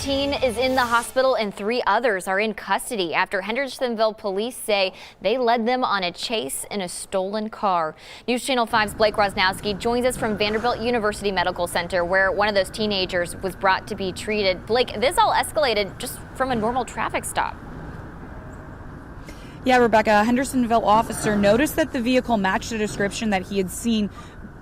teen is in the hospital and 3 others are in custody after Hendersonville police say they led them on a chase in a stolen car. News Channel 5's Blake Rosnowski joins us from Vanderbilt University Medical Center, where one of those teenagers was brought to be treated. Blake, this all escalated just from a normal traffic stop. Yeah, Rebecca, a Hendersonville officer noticed that the vehicle matched a description that he had seen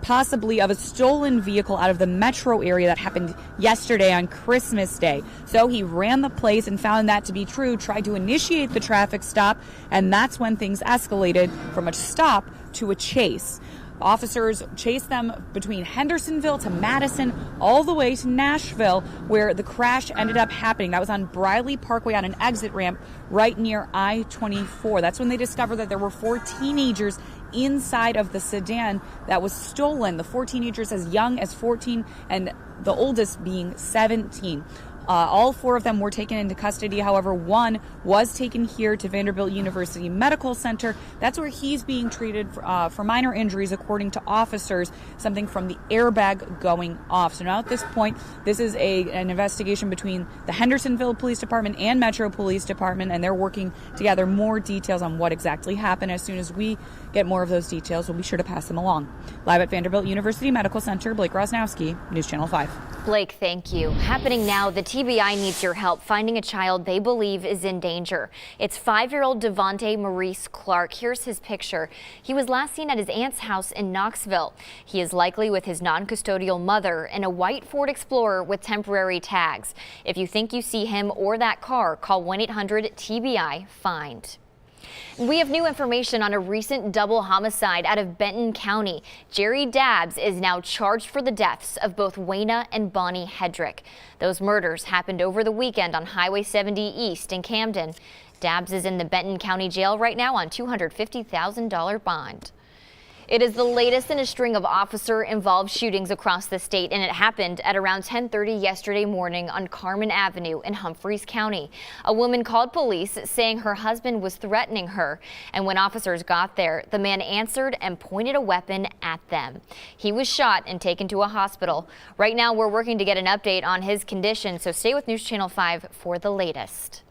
possibly of a stolen vehicle out of the metro area that happened yesterday on Christmas Day. So he ran the place and found that to be true, tried to initiate the traffic stop, and that's when things escalated from a stop to a chase. Officers chased them between Hendersonville to Madison, all the way to Nashville, where the crash ended up happening. That was on Briley Parkway on an exit ramp right near I-24. That's when they discovered that there were 4 teenagers inside of the sedan that was stolen. The 4 teenagers as young as 14 and the oldest being 17. All 4 of them were taken into custody. However, one was taken here to Vanderbilt University Medical Center. That's where he's being treated for minor injuries, according to officers, something from the airbag going off. So now at this point, this is an investigation between the Hendersonville Police Department and Metro Police Department, and they're working together more details on what exactly happened. As soon as we get more of those details, we'll be sure to pass them along. Live at Vanderbilt University Medical Center, Blake Rosnowski, News Channel 5. Blake, thank you. Happening now, the TBI needs your help finding a child they believe is in danger. It's 5-year-old Devontae Maurice Clark. Here's his picture. He was last seen at his aunt's house in Knoxville. He is likely with his non-custodial mother in a white Ford Explorer with temporary tags. If you think you see him or that car, call 1-800-TBI-FIND. We have new information on a recent double homicide out of Benton County. Jerry Dabbs is now charged for the deaths of both Wayna and Bonnie Hedrick. Those murders happened over the weekend on Highway 70 East in Camden. Dabbs is in the Benton County Jail right now on $250,000 bond. It is the latest in a string of officer-involved shootings across the state, and it happened at around 10:30 yesterday morning on Carmen Avenue in Humphreys County. A woman called police saying her husband was threatening her, and when officers got there, the man answered and pointed a weapon at them. He was shot and taken to a hospital. Right now, we're working to get an update on his condition, so stay with News Channel 5 for the latest.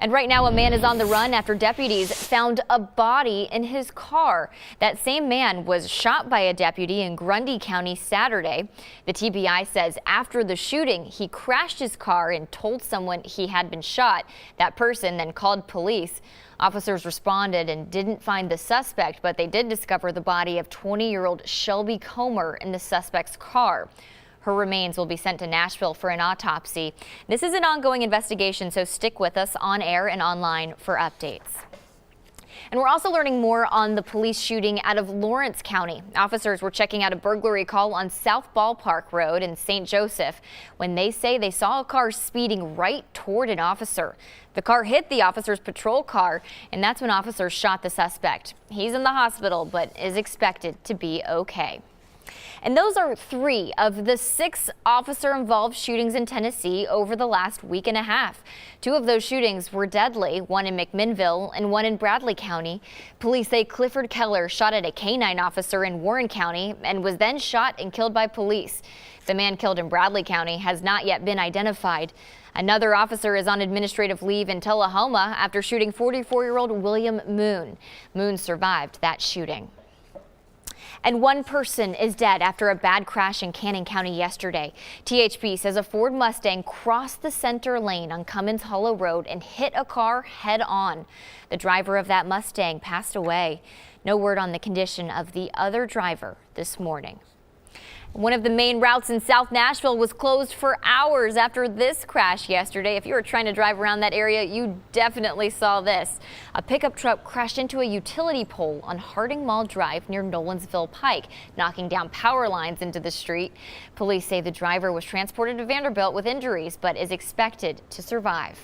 And right now, a man is on the run after deputies found a body in his car. That same man was shot by a deputy in Grundy County Saturday. The TBI says after the shooting, he crashed his car and told someone he had been shot. That person then called police. Officers responded and didn't find the suspect, but they did discover the body of 20-year-old Shelby Comer in the suspect's car. Her remains will be sent to Nashville for an autopsy. This is an ongoing investigation, so stick with us on air and online for updates. And we're also learning more on the police shooting out of Lawrence County. Officers were checking out a burglary call on South Ballpark Road in St. Joseph when they say they saw a car speeding right toward an officer. The car hit the officer's patrol car, and that's when officers shot the suspect. He's in the hospital, but is expected to be okay. And those are 3 of the 6 officer-involved shootings in Tennessee over the last week and a half. 2 of those shootings were deadly, one in McMinnville and one in Bradley County. Police say Clifford Keller shot at a K-9 officer in Warren County and was then shot and killed by police. The man killed in Bradley County has not yet been identified. Another officer is on administrative leave in Tullahoma after shooting 44-year-old William Moon. Moon survived that shooting. And 1 person is dead after a bad crash in Cannon County yesterday. THP says a Ford Mustang crossed the center lane on Cummins Hollow Road and hit a car head on. The driver of that Mustang passed away. No word on the condition of the other driver this morning. One of the main routes in South Nashville was closed for hours after this crash yesterday. If you were trying to drive around that area, you definitely saw this. A pickup truck crashed into a utility pole on Harding Mall Drive near Nolensville Pike, knocking down power lines into the street. Police say the driver was transported to Vanderbilt with injuries, but is expected to survive.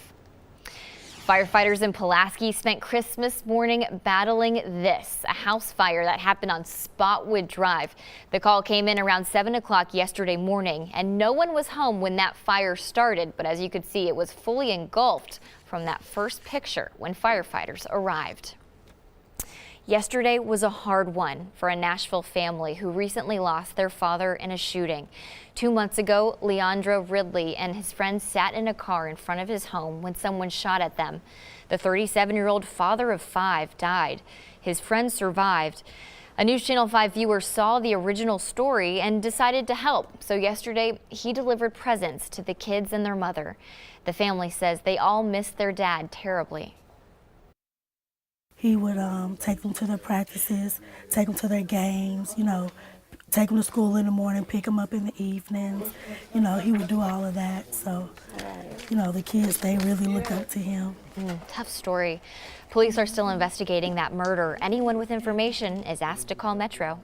Firefighters in Pulaski spent Christmas morning battling this, a house fire that happened on Spotwood Drive. The call came in around 7 o'clock yesterday morning, and no one was home when that fire started. But as you could see, it was fully engulfed from that first picture when firefighters arrived. Yesterday was a hard one for a Nashville family who recently lost their father in a shooting. 2 months ago, Leandro Ridley and his friends sat in a car in front of his home when someone shot at them. The 37-year-old father of 5 died. His friends survived. A News Channel 5 viewer saw the original story and decided to help. So yesterday, he delivered presents to the kids and their mother. The family says they all missed their dad terribly. He would take them to their practices, take them to their games, take them to school in the morning, pick them up in the evenings. He would do all of that. So, the kids, they really look up to him. Tough story. Police are still investigating that murder. Anyone with information is asked to call Metro.